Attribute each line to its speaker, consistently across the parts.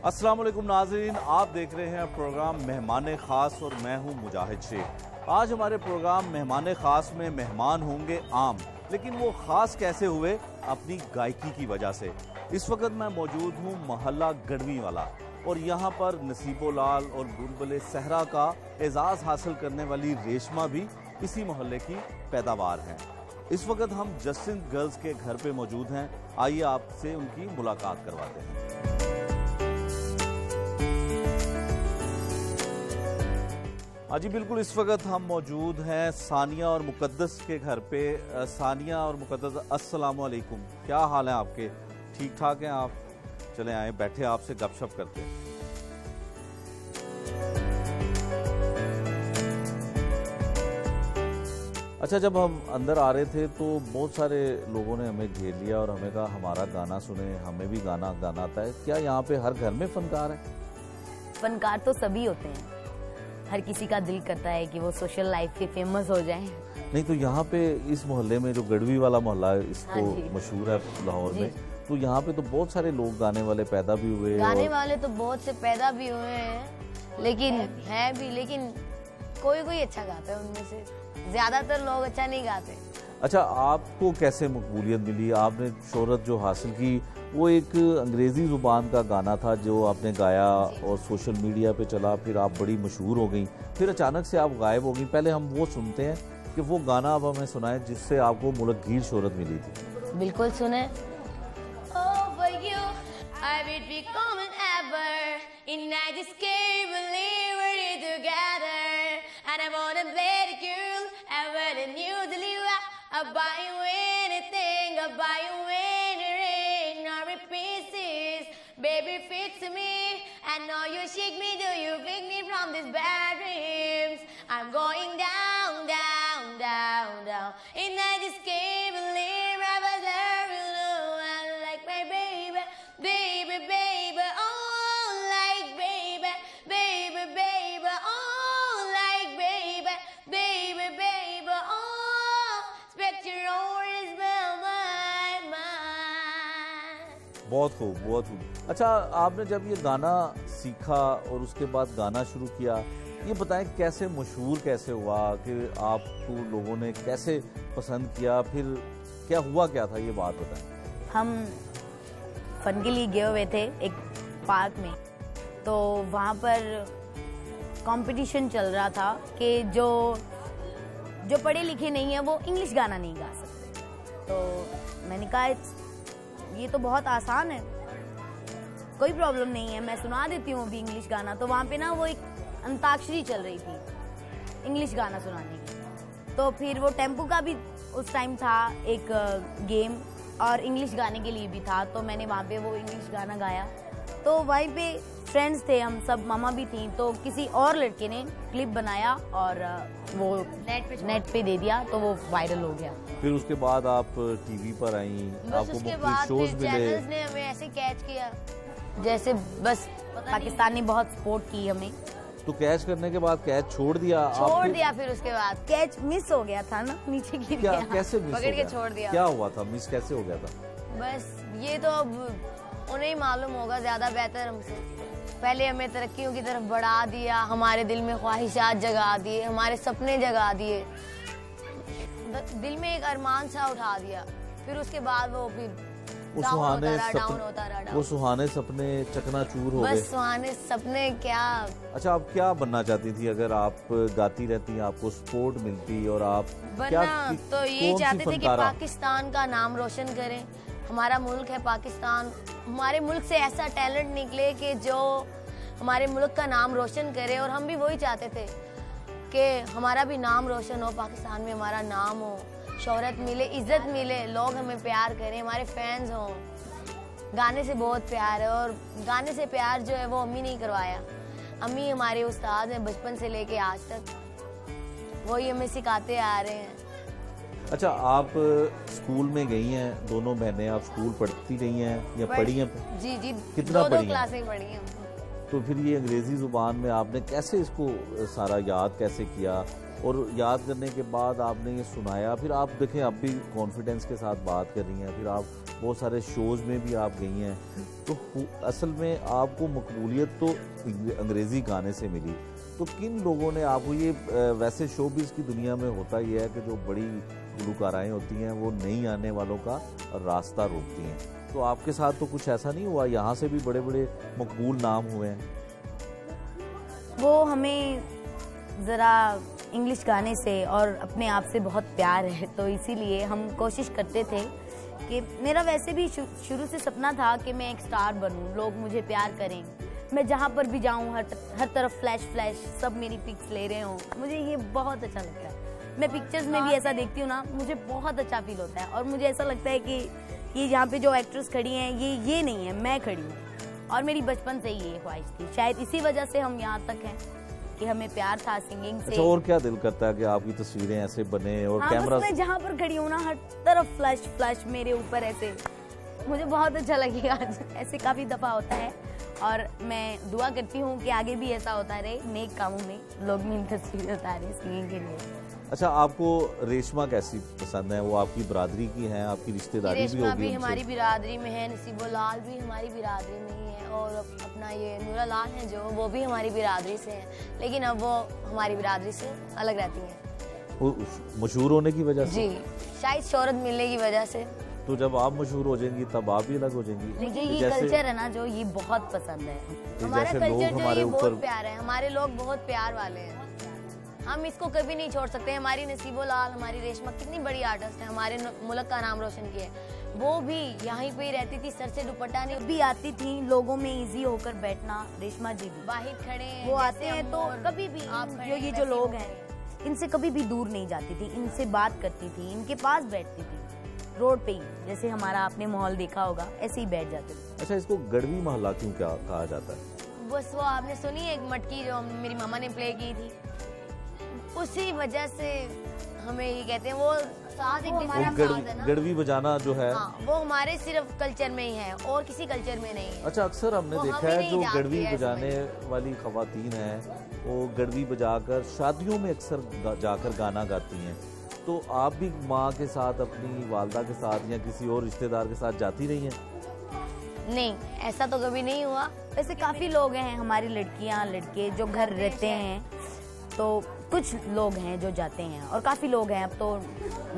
Speaker 1: अस्सलाम वालेकुम नाज़रीन, आप देख रहे हैं प्रोग्राम मेहमान ख़ास और मैं हूं मुजाहिद शेख। आज हमारे प्रोग्राम मेहमान ख़ास में मेहमान होंगे आम, लेकिन वो ख़ास कैसे हुए? अपनी गायकी की वजह से। इस वक्त मैं मौजूद हूं मोहल्ला गढ़वी वाला और यहाँ पर नसीबो लाल और बुलबुल सहरा का एजाज़ हासिल करने वाली रेशमा भी इसी मोहल्ले की पैदावार हैं। इस वक्त हम जस्टिन गर्ल्स के घर पे मौजूद हैं। आइए आपसे उनकी मुलाकात करवाते हैं। हाँ जी बिल्कुल, इस वक्त हम मौजूद हैं सानिया और मुकद्दस के घर पे। सानिया और मुकद्दस, अस्सलाम वालेकुम, क्या हाल है आपके? ठीक ठाक हैं आप? चले आए, बैठे आपसे गपशप करते हैं। अच्छा, जब हम अंदर आ रहे थे तो बहुत सारे लोगों ने हमें घेर लिया और हमें कहा हमारा गाना सुने, हमें भी गाना गाना आता है। क्या यहाँ पे हर घर में फनकार है?
Speaker 2: फनकार तो सभी होते हैं, हर किसी का दिल करता है कि वो सोशल लाइफ के फेमस हो जाएं।
Speaker 1: नहीं तो यहाँ पे इस मोहल्ले में जो गढ़वी वाला मोहल्ला है, इसको मशहूर है लाहौर में, तो यहाँ पे तो बहुत सारे लोग गाने वाले पैदा भी हुए।
Speaker 2: गाने वाले तो बहुत से पैदा भी हुए हैं, लेकिन कोई कोई अच्छा गाता है उनमें से, ज्यादातर लोग अच्छा नहीं गाते।
Speaker 1: अच्छा, आपको कैसे मकबूलियत मिली? आपने शोहरत जो हासिल की वो एक अंग्रेजी जुबान का गाना था जो आपने गाया और सोशल मीडिया पे चला, फिर आप बड़ी मशहूर हो गई, फिर अचानक से आप गायब हो गई। पहले हम वो सुनते हैं कि वो गाना आप हमें सुनाए जिससे आपको मुल्कगीर शोहरत मिली थी।
Speaker 2: बिल्कुल सुने।
Speaker 3: Baby, fix me. I know you shake me. Do you pick me from these bad dreams? I'm going down, down, down, down. And I just can't believe I was there. You know I like my baby, baby, baby. Oh, like baby, baby, baby. Oh, like baby, baby, baby. Oh, expect your own smell my mind.
Speaker 1: बहुत खूब, बहुत खूब। अच्छा, आपने जब ये गाना सीखा और उसके बाद गाना शुरू किया, ये बताएं कैसे मशहूर कैसे हुआ, कि आपको लोगों ने कैसे पसंद किया, फिर क्या हुआ, क्या था, ये बात बताएं।
Speaker 2: हम फन के लिए गए हुए थे एक पार्क में, तो वहाँ पर कंपटीशन चल रहा था कि जो पढ़े लिखे नहीं है वो इंग्लिश गाना नहीं गा सकते। तो मैंने कहा ये तो बहुत आसान है, कोई प्रॉब्लम नहीं है, मैं सुना देती हूँ अभी इंग्लिश गाना। तो वहाँ पे ना वो एक अंताक्षरी चल रही थी इंग्लिश गाना सुनाने की, तो फिर वो टेम्पो का भी उस टाइम था एक गेम, और इंग्लिश गाने के लिए भी था। तो मैंने वहाँ पे वो इंग्लिश गाना गाया, तो वहीं पे फ्रेंड्स थे हम सब, मामा भी थी, तो किसी और लड़के ने क्लिप बनाया और वो नेट पे दे दिया, तो वो वायरल हो गया।
Speaker 1: फिर उसके बाद आप टीवी पर आई, आपको मुख्तलिफ शोज मिले।
Speaker 3: चैनल्स ने हमें ऐसे कैच किया,
Speaker 2: जैसे बस पाकिस्तान ने बहुत सपोर्ट की हमें।
Speaker 1: तो कैच करने के बाद कैच छोड़ दिया?
Speaker 3: फिर उसके बाद
Speaker 2: कैच मिस हो गया था ना, नीचे गिर गया।
Speaker 1: कैसे मिस
Speaker 3: पकड़ के छोड़ दिया?
Speaker 1: क्या हुआ था, मिस कैसे हो गया था?
Speaker 3: बस ये तो अब उन्हें ही मालूम होगा, ज्यादा बेहतर हमसे। पहले हमें तरक्कियों की तरफ बढ़ा दिया, हमारे दिल में ख्वाहिशात जगा दिए, हमारे सपने जगा दिए, दिल में एक अरमान सा उठा दिया, फिर उसके बाद वो
Speaker 1: वो सुहाने सपने चकनाचूर हो गए।
Speaker 3: बस सुहाने सपने क्या।
Speaker 1: अच्छा, आप क्या बनना चाहती थी अगर आप गाती रहती, आपको सपोर्ट मिलती और आप
Speaker 3: बनना तो ये चाहते थे कि पाकिस्तान का नाम रोशन करें। हमारा मुल्क है पाकिस्तान, हमारे मुल्क से ऐसा टैलेंट निकले कि जो हमारे मुल्क का नाम रोशन करे, और हम भी वही चाहते थे कि हमारा भी नाम रोशन हो, पाकिस्तान में हमारा नाम हो, शोहरत मिले, इज्जत मिले, लोग हमें प्यार करें, हमारे फैंस हों। गाने से बहुत प्यार है, और गाने से प्यार जो है वो अम्मी नहीं करवाया। अम्मी हमारे उस्ताद हैं बचपन से लेके आज तक, वही हमें सिखाते आ रहे हैं।
Speaker 1: अच्छा, आप स्कूल में गई हैं, दोनों बहनें, आप स्कूल पढ़ती रही हैं या पढ़ी हैं?
Speaker 3: जी,
Speaker 1: कितना
Speaker 3: दो क्लासें पढ़ी हैं।
Speaker 1: तो फिर ये अंग्रेजी जुबान में आपने कैसे इसको सारा याद कैसे किया? और याद करने के बाद आपने ये सुनाया, फिर आप देखें अब भी कॉन्फिडेंस के साथ बात कर रही हैं, फिर आप बहुत सारे शोज़ में भी आप गई हैं, तो असल में आपको मकबूलियत तो अंग्रेज़ी गाने से मिली। तो किन लोगों ने आपको ये, वैसे शोबिज़ की दुनिया में होता ये है कि जो बड़ी गुलकाराएँ होती हैं वो नई आने वालों का रास्ता रोकती हैं, तो आपके साथ तो कुछ ऐसा नहीं हुआ? यहाँ से भी बड़े बड़े मकबूल नाम हुए हैं।
Speaker 2: वो हमें ज़रा इंग्लिश गाने से और अपने आप से बहुत प्यार है, तो इसीलिए हम कोशिश करते थे कि मेरा वैसे भी शुरू से सपना था कि मैं एक स्टार बनूं, लोग मुझे प्यार करें, मैं जहाँ पर भी जाऊँ हर तरफ फ्लैश फ्लैश सब मेरी पिक्स ले रहे हों। मुझे ये बहुत अच्छा लगता है। मैं पिक्चर्स में भी ऐसा देखती हूँ ना, मुझे बहुत अच्छा फील होता है और मुझे ऐसा लगता है कि ये यहाँ पे जो एक्ट्रेस खड़ी हैं ये नहीं है, मैं खड़ी हूँ। और मेरी बचपन से ही ये ख्वाहिश थी, शायद इसी वजह से हम यहाँ तक हैं कि हमें प्यार था सिंगिंग से।
Speaker 1: अच्छा, और क्या दिल करता है कि आपकी तस्वीरें ऐसे बने और
Speaker 2: हाँ,
Speaker 1: कैमरा?
Speaker 2: मैं जहाँ पर खड़ी हूँ ना, हर तरफ फ्लैश फ्लैश मेरे ऊपर ऐसे, मुझे बहुत अच्छा लगेगा। ऐसे काफ़ी दफ़ा होता है और मैं दुआ करती हूँ कि आगे भी ऐसा होता रहे, नेक कामों में लोग मेरी तस्वीरें उतारे सिंगिंग के लिए।
Speaker 1: अच्छा, आपको रेशमा कैसी पसंद है? वो आपकी बिरादरी की हैं, आपकी रिश्तेदारी भी होगी?
Speaker 3: रेशमा भी हमारी बिरादरी में है, नसीबो लाल भी हमारी बिरादरी में ही है और अपना ये नूरा लाल है जो, वो भी हमारी बिरादरी से हैं, लेकिन अब वो हमारी बिरादरी से अलग रहती हैं।
Speaker 1: वो मशहूर होने की वजह से?
Speaker 3: जी, शायद शोहरत मिलने की वजह से।
Speaker 1: तो जब आप मशहूर हो जाएंगी तब आप भी अलग हो जाएंगी?
Speaker 2: मुझे ये कल्चर है ना जो, ये बहुत पसंद है।
Speaker 3: हमारा कल्चर जो ये बहुत प्यार है, हमारे लोग बहुत प्यार वाले हैं, हम इसको कभी नहीं छोड़ सकते। हमारी नसीबो लाल, हमारी रेशमा कितनी बड़ी आर्टिस्ट है, हमारे मुल्क का नाम रोशन किया है। वो भी यहीं पे ही रहती थी, सर से दुपट्टा नहीं
Speaker 2: भी आती थी, लोगों में इजी होकर बैठना। रेशमा जी भी
Speaker 3: बाहर खड़े हैं,
Speaker 2: वो आते हैं तो कभी भी आप ये जो लोग हैं इनसे कभी भी दूर नहीं जाती थी, इनसे बात करती थी, इनके पास बैठती थी, रोड पे ही, जैसे हमारा आपने माहौल देखा होगा ऐसे ही बैठ जाते थे।
Speaker 1: अच्छा, इसको गढ़वी मोहल्ला क्यों क्या कहा जाता है?
Speaker 3: बस वो आपने सुनी एक मटकी जो मेरी मामा ने प्ले की थी, उसी वजह से हमें ये कहते हैं। वो साथ एक हमारा साथ है ना,
Speaker 1: गढ़वी बजाना जो है,
Speaker 3: हाँ, वो हमारे सिर्फ कल्चर में ही है और किसी कल्चर में नहीं है।
Speaker 1: अच्छा, अक्सर हमने देखा है जो गढ़वी बजाने वाली खवातीन हैं वो गढ़वी बजाकर शादियों में अक्सर जाकर गाना गाती हैं, तो आप भी माँ के साथ, अपनी वालदा के साथ या किसी और रिश्तेदार के साथ जाती रही हैं?
Speaker 3: नहीं, ऐसा तो कभी नहीं हुआ।
Speaker 2: वैसे काफी लोग हैं, हमारी लड़कियां लड़के जो घर रहते हैं, तो कुछ लोग हैं जो जाते हैं और काफी लोग हैं, अब तो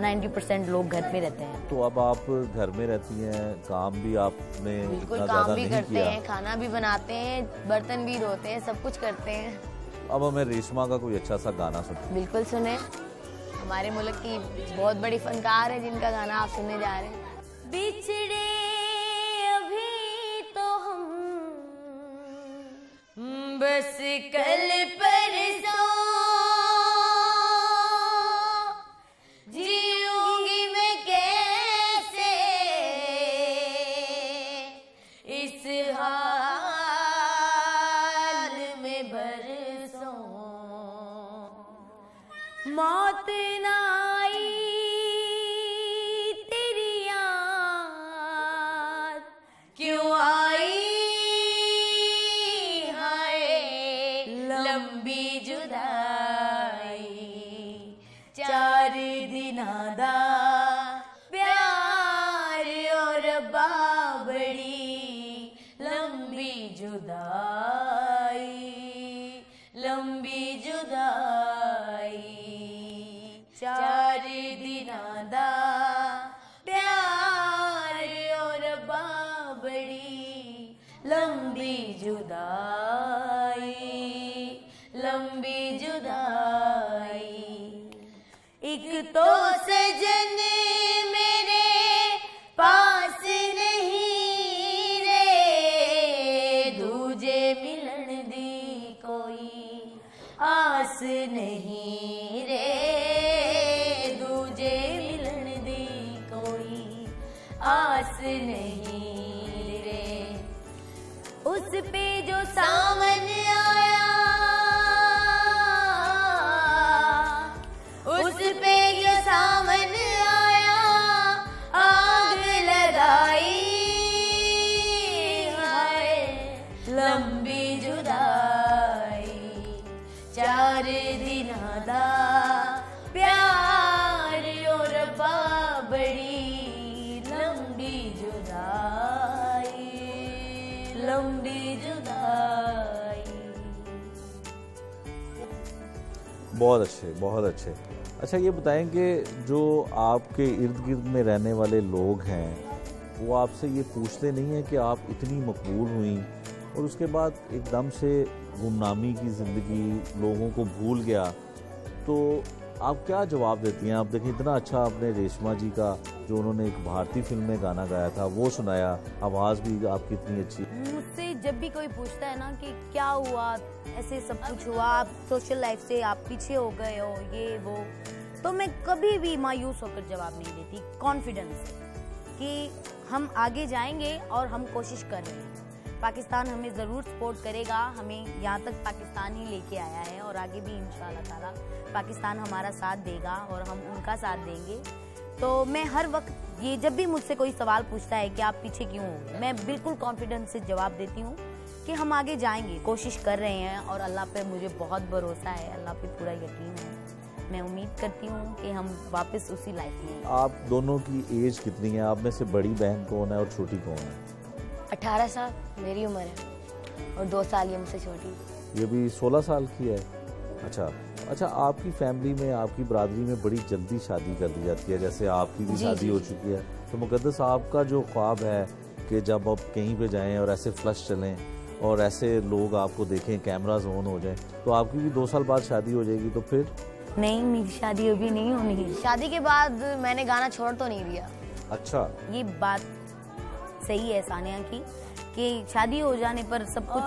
Speaker 2: 90% लोग घर पे रहते हैं।
Speaker 1: तो अब आप घर में रहती हैं, काम भी आपने
Speaker 3: बिल्कुल काम भी करते हैं, खाना भी बनाते हैं, बर्तन भी धोते हैं, सब कुछ करते हैं।
Speaker 1: अब हमें रेशमा का कोई अच्छा सा गाना सुनो।
Speaker 3: बिल्कुल सुने, हमारे मुल्क की बहुत बड़ी फनकार है जिनका गाना आप सुनने जा रहे हैं। बिछड़े अभी तो हम बस कल परसों, जीऊंगी मैं कैसे इस हाल में बरसों, मौत ना आई तेरी याद क्यों आई, हाय लंबी जुदाई, 4 दिना दा प्यार और बाबड़ी, लंबी जुदाई, लंबी जुदाई, 4 दिना दा प्यार और बाबड़ी, लंबी जुदाई, लंबी जुदाई। एक तो सजन मेरे पास नहीं रे, दूजे मिलन दी कोई आस नहीं रे, दूजे मिलन दी कोई आस नहीं रे, उस पे जो सावन आया, उस पे जो सावन आया, आग लगाई, हाय लंबी जुदाई, 4 दिना दा
Speaker 1: बहुत अच्छे, बहुत अच्छे। अच्छा ये बताएं कि जो आपके इर्द गिर्द में रहने वाले लोग हैं वो आपसे ये पूछते नहीं हैं कि आप इतनी मकबूल हुई और उसके बाद एकदम से गुमनामी की ज़िंदगी, लोगों को भूल गया, तो आप क्या जवाब देती हैं? आप देखें इतना अच्छा आपने रेशमा जी का जो उन्होंने एक भारतीय फिल्म में गाना गाया था वो सुनाया, आवाज़ भी आपकी इतनी अच्छी।
Speaker 2: मुझसे जब भी कोई पूछता है ना कि क्या हुआ, ऐसे सब कुछ हुआ, आप सोशल लाइफ से आप पीछे हो गए हो, ये वो, तो मैं कभी भी मायूस होकर जवाब नहीं देती, कॉन्फिडेंस कि हम आगे जाएंगे और हम कोशिश कर रहे हैं। पाकिस्तान हमें ज़रूर सपोर्ट करेगा, हमें यहाँ तक पाकिस्तान ही लेके आया है और आगे भी इंशाल्लाह ताला पाकिस्तान हमारा साथ देगा और हम उनका साथ देंगे। तो मैं हर वक्त ये जब भी मुझसे कोई सवाल पूछता है कि आप पीछे क्यों हो, मैं बिल्कुल कॉन्फिडेंस से जवाब देती हूँ कि हम आगे जाएंगे, कोशिश कर रहे हैं और अल्लाह पे मुझे बहुत भरोसा है, अल्लाह पे पूरा यकीन है। मैं उम्मीद करती हूँ कि हम वापस उसी लाइफ में।
Speaker 1: आप दोनों की एज कितनी है? आप में से बड़ी बहन कौन है और छोटी कौन है?
Speaker 3: 18 साल मेरी उम्र है और 2 साल ये मुझसे छोटी।
Speaker 1: ये भी 16 साल की है। अच्छा, आपकी फैमिली में, आपकी बरादरी में बड़ी जल्दी शादी कर दी जाती है, जैसे आपकी भी शादी हो चुकी है, तो मुकद्दस आपका जो ख्वाब है कि जब आप कहीं पे जाएं और ऐसे फ्लश चलें और ऐसे लोग आपको देखें, कैमराज ऑन हो जाएं, तो आपकी भी 2 साल बाद शादी हो जाएगी? तो फिर
Speaker 2: नहीं, मेरी शादी अभी नहीं होनी है।
Speaker 3: शादी के बाद मैंने गाना छोड़ तो नहीं दिया।
Speaker 1: अच्छा,
Speaker 2: ये बात सही है सानिया की कि शादी हो जाने पर सब कुछ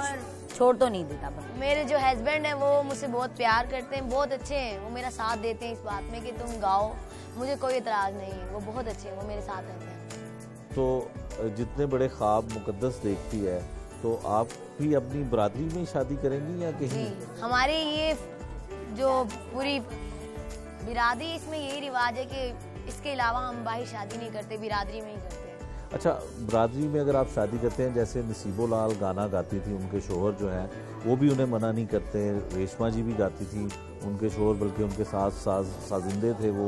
Speaker 2: छोड़ तो नहीं देता। पर
Speaker 3: मेरे जो हस्बैंड हैं वो मुझसे बहुत प्यार करते हैं, बहुत अच्छे हैं, वो मेरा साथ देते हैं इस बात में कि तुम गाओ, मुझे कोई इतराज नहीं है, वो बहुत अच्छे हैं, वो मेरे साथ रहते हैं।
Speaker 1: तो जितने बड़े ख्वाब मुकद्दस देखती है, तो आप भी अपनी बरादरी में ही शादी करेंगी या कहीं?
Speaker 3: जी, हमारे ये जो पूरी बिरादरी, इसमें यही रिवाज है कि इसके अलावा हम बाहर शादी नहीं करते, बिरादरी में ही करते हैं।
Speaker 1: अच्छा, बरादरी में अगर आप शादी करते हैं, जैसे नसीबो लाल गाना गाती थी, उनके शोहर जो हैं वो भी उन्हें मना नहीं करते, रेशमा जी भी गाती थी, उनके शोहर बल्कि उनके साथ साजिंदे थे, वो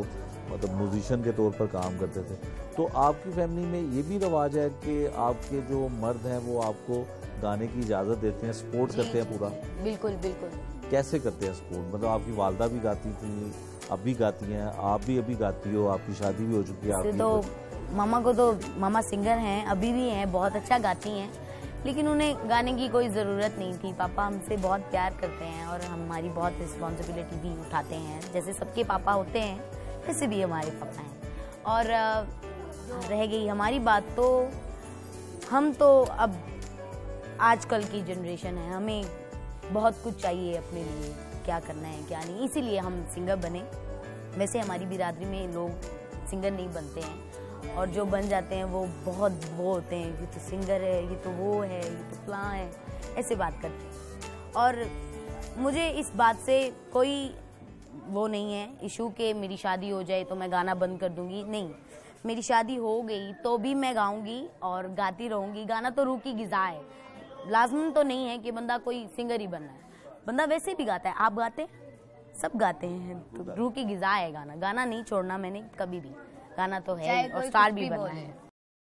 Speaker 1: मतलब म्यूजिशियन के तौर पर काम करते थे। तो आपकी फैमिली में ये भी रवाज है कि आपके जो मर्द हैं वो आपको गाने की इजाज़त देते हैं, सपोर्ट करते हैं पूरा?
Speaker 3: बिल्कुल बिल्कुल।
Speaker 1: कैसे करते हैं सपोर्ट? मतलब आपकी वालदा भी गाती थी, अब भी गाती हैं, आप भी अभी गाती हो, आपकी शादी भी हो चुकी है।
Speaker 2: तो मामा को तो, मामा सिंगर हैं, अभी भी हैं, बहुत अच्छा गाती हैं, लेकिन उन्हें गाने की कोई ज़रूरत नहीं थी। पापा हमसे बहुत प्यार करते हैं और हमारी बहुत रिस्पॉन्सिबिलिटी भी उठाते हैं, जैसे सबके पापा होते हैं वैसे भी हमारे पापा हैं। और रह गई हमारी बात, तो हम तो अब आजकल की जनरेशन है, हमें बहुत कुछ चाहिए अपने लिए, क्या करना है क्या नहीं, इसीलिए हम सिंगर बने। वैसे हमारी बिरादरी में लोग सिंगर नहीं बनते हैं और जो बन जाते हैं वो बहुत वो होते हैं, ये तो सिंगर है, ये तो वो है, ये तो फलां है, ऐसे बात करते हैं। और मुझे इस बात से कोई वो नहीं है इशू कि मेरी शादी हो जाए तो मैं गाना बंद कर दूंगी, नहीं, मेरी शादी हो गई तो भी मैं गाऊंगी और गाती रहूंगी। गाना तो रूह की ग़िज़ा है, लाज़िम तो नहीं है कि बंदा कोई सिंगर ही बनना है, बंदा वैसे भी गाता है, आप गाते हैं, सब गाते हैं, तो रूह की ग़िज़ा है गाना, गाना नहीं छोड़ना मैंने कभी भी, गाना तो है और स्टार भी बनना है।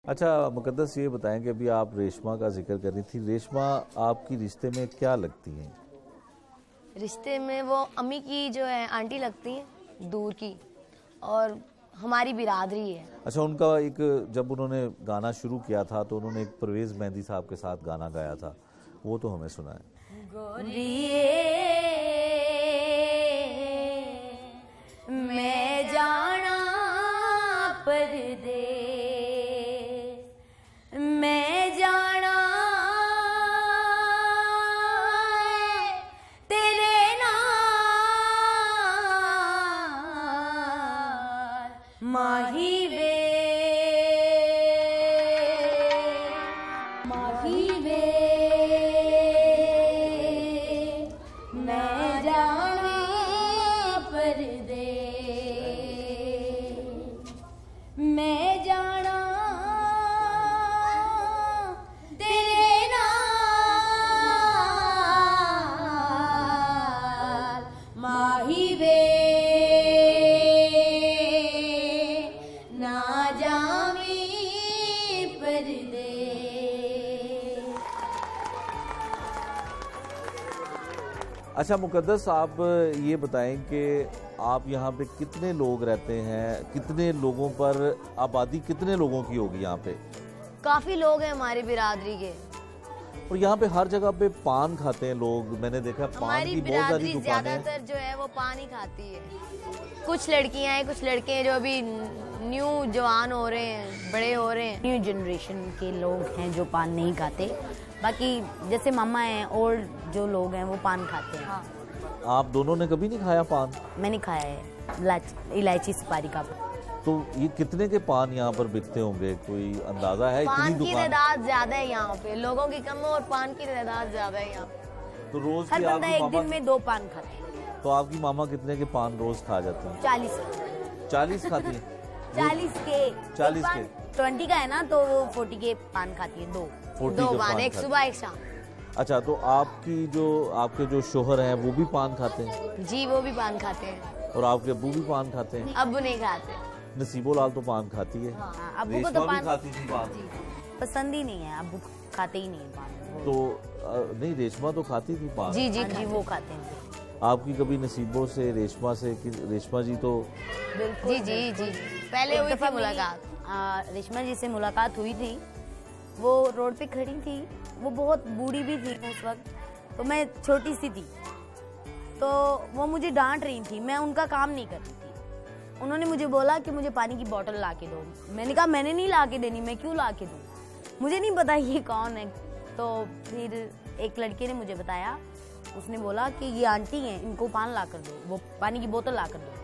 Speaker 1: अच्छा मुकद्दस, ये बताएं कि अभी आप रेशमा का जिक्र कर रही थी, रेशमा आपकी रिश्ते में क्या लगती हैं?
Speaker 3: रिश्ते में वो अम्मी की जो है आंटी लगती है, दूर की, और हमारी बिरादरी है।
Speaker 1: अच्छा, उनका एक, जब उन्होंने गाना शुरू किया था तो उन्होंने एक परवेज़ मेहंदी साहब के साथ गाना गाया था, वो तो हमें सुना है।
Speaker 2: मैं जाना परदेस, मैं जाना तेरे नाल माही वे, माही वे, मैं जाना परदेस, मैं जाना तेरे नाल माही वे, ना जावी परदेस।
Speaker 1: अच्छा मुकद्दस, आप ये बताएं कि आप यहाँ पे कितने लोग रहते हैं, कितने लोगों पर आबादी कितने लोगों की होगी यहाँ पे?
Speaker 3: काफी लोग हैं हमारी बिरादरी के।
Speaker 1: और यहाँ पे हर जगह पे पान खाते हैं लोग, मैंने देखा पान की बहुत सारी दुकानें।
Speaker 3: ज्यादातर जो है वो पान ही खाती है। कुछ लड़कियां हैं, कुछ लड़के हैं जो अभी न्यू जवान हो रहे हैं, बड़े हो रहे हैं।
Speaker 2: न्यू जनरेशन के लोग हैं जो पान नहीं खाते, बाकी जैसे मामा हैं, ओल्ड जो लोग हैं वो पान खाते हैं।
Speaker 3: हाँ।
Speaker 1: आप दोनों ने कभी नहीं खाया पान?
Speaker 2: मैंने खाया है, इलायची सुपारी का।
Speaker 1: तो ये कितने के पान यहाँ पर बिकते होंगे, कोई अंदाजा है?
Speaker 3: पान
Speaker 1: इतनी
Speaker 3: की
Speaker 1: दुकान
Speaker 3: तादाद ज्यादा है यहाँ पे, लोगों की कम है और पान की तादाद ज्यादा है यहाँ।
Speaker 1: तो रोज
Speaker 2: हर
Speaker 1: की
Speaker 2: बंदा
Speaker 1: आपकी
Speaker 2: एक
Speaker 1: मामा,
Speaker 2: दिन में 2 पान खाता है।
Speaker 1: तो आपकी मामा कितने के पान रोज खा जाते हैं? 40 खाती है?
Speaker 2: 40 के
Speaker 1: 40 के
Speaker 2: 20 का है ना, तो वो 40 के पान खाती है। 2
Speaker 3: पान, एक सुबह एक शाम।
Speaker 1: अच्छा, तो आपके जो शोहर हैं वो भी पान खाते हैं?
Speaker 3: जी वो भी पान खाते हैं।
Speaker 1: और आपके अब्बू भी पान खाते हैं?
Speaker 3: अब्बू नहीं खाते।
Speaker 1: नसीबो लाल तो पान खाती है।
Speaker 2: हाँ, अब्बू को
Speaker 1: रेशमा
Speaker 2: तो
Speaker 1: भी
Speaker 2: पान
Speaker 1: खाती थी पान।
Speaker 2: पसंद ही नहीं है, अब्बू खाते ही नहीं है पान।
Speaker 1: तो नहीं, रेशमा तो खाती थी पान।
Speaker 3: जी जी
Speaker 2: जी वो खाते हैं।
Speaker 1: आपकी कभी नसीबों से रेशमा जी तो?
Speaker 3: जी जी जी पहले हुई थी मुलाकात।
Speaker 2: रेशमा जी से मुलाकात हुई थी। वो रोड पे खड़ी थी, वो बहुत बूढ़ी भी थी उस वक्त, तो मैं छोटी सी थी, तो वो मुझे डांट रही थी, मैं उनका काम नहीं करती थी। उन्होंने मुझे बोला कि मुझे पानी की बोतल ला के दो। मैंने कहा मैंने नहीं ला के देनी, मैं क्यों ला के दूँ, मुझे नहीं पता ये कौन है। तो फिर एक लड़के ने मुझे बताया, उसने बोला कि ये आंटी हैं, इनको पान ला कर दो, वो पानी की बोतल ला कर दो।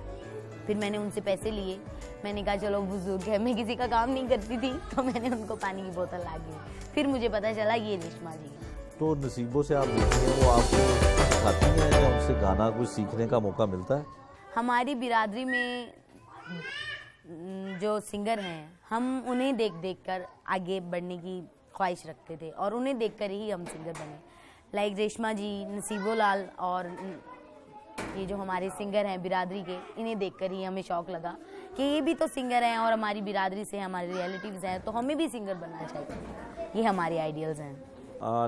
Speaker 2: फिर मैंने उनसे पैसे लिए, मैंने कहा चलो बुजुर्ग है, मैं किसी का काम नहीं करती थी, तो मैंने उनको पानी की बोतल ला दी। फिर मुझे पता चला ये रेशमा जी है।
Speaker 1: तो नसीबों से आप देखती हैं, वो आपको सिखाती हैं या उनसे गाना कुछ सीखने का मौका मिलता है?
Speaker 2: हमारी बिरादरी में जो सिंगर हैं, हम उन्हें देख देख कर आगे बढ़ने की ख्वाहिश रखते थे और उन्हें देखकर ही हम सिंगर बने। लाइक रेशमा जी, नसीबो लाल और ये जो हमारे सिंगर हैं बिरादरी के, इन्हें देखकर ही हमें शौक लगा कि ये भी तो सिंगर हैं और हमारी बिरादरी से हमारे रिलेटिव्स हैं, तो हमें भी सिंगर बनना चाहिए। ये हमारे आइडियल्स हैं।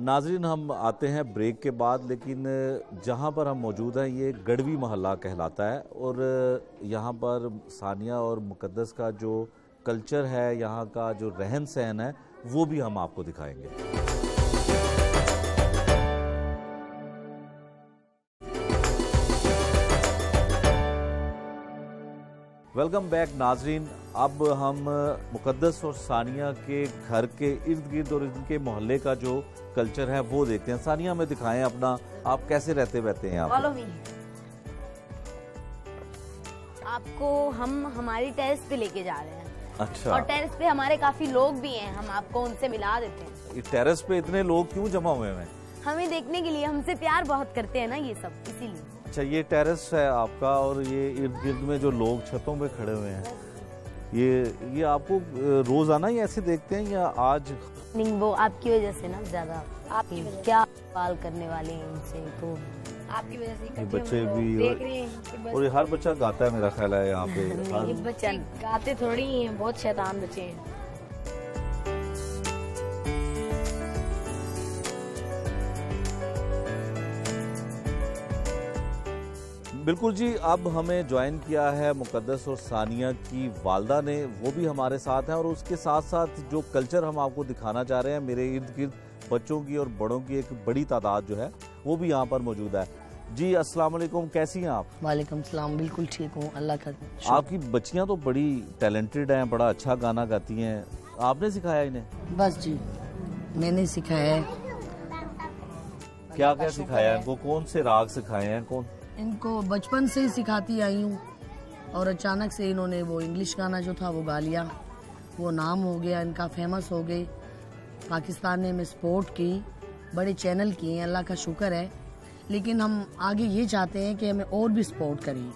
Speaker 1: नाजरीन, हम आते हैं ब्रेक के बाद, लेकिन जहां पर हम मौजूद हैं ये गढ़वी मोहल्ला कहलाता है और यहाँ पर सानिया और मुकद्दस का जो कल्चर है, यहाँ का जो रहन सहन है, वो भी हम आपको दिखाएंगे। वेलकम बैक नाजरीन। अब हम मुकद्दस और सानिया के घर के इर्द गिर्द और इनके मोहल्ले का जो कल्चर है वो देखते हैं। सानिया, में दिखाएं अपना, आप कैसे रहते हैं यहाँ पे?
Speaker 2: आपको हम हमारी टेरेस पे लेके जा रहे हैं।
Speaker 1: अच्छा।
Speaker 2: और टेरेस पे हमारे काफी लोग भी हैं, हम आपको उनसे मिला देते हैं।
Speaker 1: इस टेरेस पे इतने लोग क्यों जमा हुए हैं?
Speaker 2: हमें देखने के लिए, हमसे प्यार बहुत करते हैं ना ये सब, इसीलिए।
Speaker 1: अच्छा, ये टेरेस है आपका और ये इर्द गिर्द में जो लोग छतों पे खड़े हुए हैं, ये आपको रोजाना ही ऐसे देखते हैं या आज?
Speaker 2: नहीं, वो आपकी वजह से ना ज्यादा। आपकी क्या सवाल करने वाले हैं इनसे, तो
Speaker 3: आपकी वजह से
Speaker 1: ये बच्चे भी
Speaker 3: देख रहे हैं।
Speaker 1: और ये हर बच्चा गाता है, मेरा ख्याल है यहाँ पे।
Speaker 3: ये बच्चे गाते थोड़ी ही हैं, बहुत शैतान बच्चे हैं।
Speaker 1: बिल्कुल जी। अब हमें ज्वाइन किया है मुकद्दस और सानिया की वालदा ने, वो भी हमारे साथ हैं और उसके साथ साथ जो कल्चर हम आपको दिखाना चाह रहे हैं, मेरे इर्द गिर्द बच्चों की और बड़ों की एक बड़ी तादाद जो है वो भी यहाँ पर मौजूद है। जी अस्सलाम वालेकुम, कैसी हैं आप?
Speaker 4: वालेकुम सलाम, बिल्कुल ठीक हूँ, अल्लाह का।
Speaker 1: आपकी बच्चियाँ तो बड़ी टैलेंटेड हैं, बड़ा अच्छा गाना गाती हैं, आपने सिखाया इन्हें?
Speaker 4: बस जी, मैंने सिखाया है।
Speaker 1: क्या क्या सिखाया है इनको? कौन से राग सिखाए हैं? कौन?
Speaker 4: इनको बचपन से ही सिखाती आई हूँ और अचानक से इन्होंने वो इंग्लिश गाना जो था वो गा लिया, वो नाम हो गया इनका, फेमस हो गए। पाकिस्तान ने हमें सपोर्ट की, बड़े चैनल किए हैं, अल्लाह का शुक्र है। लेकिन हम आगे ये चाहते हैं कि हमें और भी सपोर्ट करें।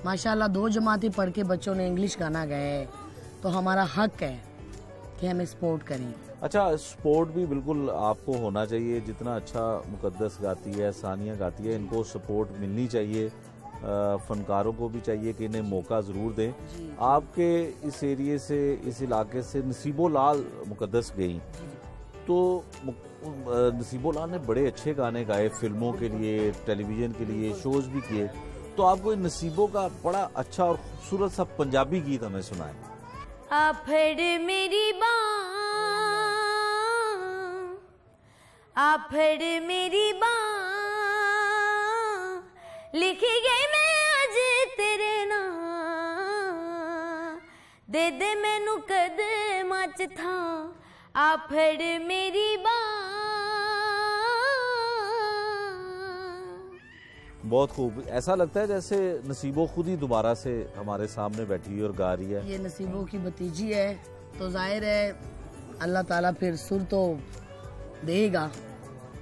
Speaker 4: माशाल्लाह 2 जमातें पढ़ के बच्चों ने इंग्लिश गाना गाया है, तो हमारा हक है कि हमें सपोर्ट करें।
Speaker 1: अच्छा, सपोर्ट भी बिल्कुल आपको होना चाहिए। जितना अच्छा मुकद्दस गाती है, सानिया गाती है, इनको सपोर्ट मिलनी चाहिए। फनकारों को भी चाहिए कि इन्हें मौका ज़रूर दें। आपके इस एरिए से, इस इलाके से नसीबो लाल मुकद्दस गई, तो नसीबो लाल ने बड़े अच्छे गाने गाए, फिल्मों के लिए, टेलीविज़न के लिए शोज़ भी किए। तो आपको नसीबों का बड़ा अच्छा और खूबसूरत सा पंजाबी गीत हमें सुनाए।
Speaker 3: आफड़ मेरी बाँ, आफड़ मेरी बाँ, लिखी गई मैं आज तेरे नाम, दे दे मैनू कदमां च थां, आफड़ मेरी बाँ।
Speaker 1: बहुत खूब, ऐसा लगता है जैसे नसीबो खुद ही दोबारा से हमारे सामने बैठी है और गा रही है।
Speaker 4: ये नसीबों की भतीजी है, तो जाहिर है अल्लाह ताला फिर सुर तो देगा।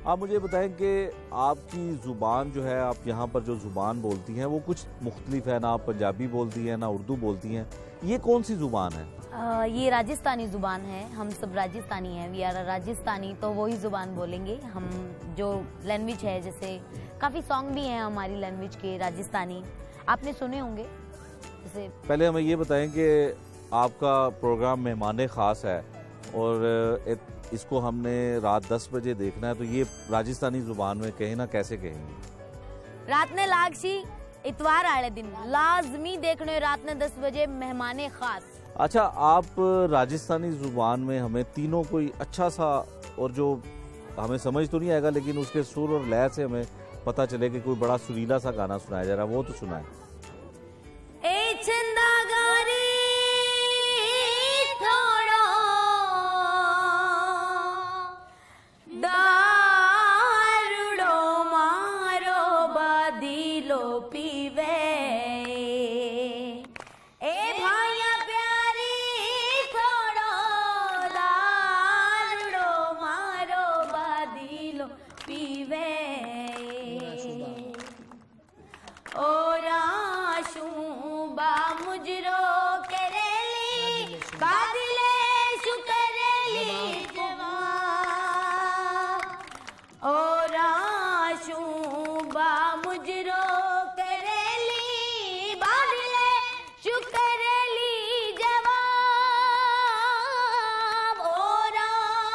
Speaker 1: आप मुझे बताएं कि आपकी ज़ुबान जो है, आप यहाँ पर जो ज़ुबान बोलती हैं वो कुछ मुख्तलिफ है, ना आप पंजाबी बोलती हैं ना उर्दू बोलती हैं, ये कौन सी ज़ुबान है?
Speaker 2: ये राजस्थानी ज़ुबान है, हम सब राजस्थानी हैं, वी आर राजस्थानी, तो वही ज़ुबान बोलेंगे हम। जो लैंग्वेज है, जैसे काफ़ी सॉन्ग भी हैं हमारी लैंग्वेज के राजस्थानी, आपने सुने होंगे। जैसे
Speaker 1: पहले हमें ये बताएं कि आपका प्रोग्राम मेहमान ख़ास है और इसको हमने रात 10 बजे देखना है, तो ये राजस्थानी ज़ुबान में कहें ना कैसे कहेंगे?
Speaker 2: रात ने लागशी इतवार आले दिन लाजमी देखने, रात ने 10 बजे मेहमान ख़ास।
Speaker 1: अच्छा, आप राजस्थानी ज़ुबान में हमें तीनों कोई अच्छा सा, और जो हमें समझ तो नहीं आएगा लेकिन उसके सुर और लय से हमें पता चले कि कोई बड़ा सुरीला सा गाना सुनाया जा रहा है, वो तो सुनाए।
Speaker 3: ए चंदा गारी थोड़ो दारुड़ो मारो बादीलो पीवे, ए भाइया प्यारी थोड़ो दारुड़ो मारो बादीलो पीवे, और आशूबा मुजरो करेली बादले शुकरेली जवाब, और आशूबा मुजरो करेली बादले शुकरेली जवाब, और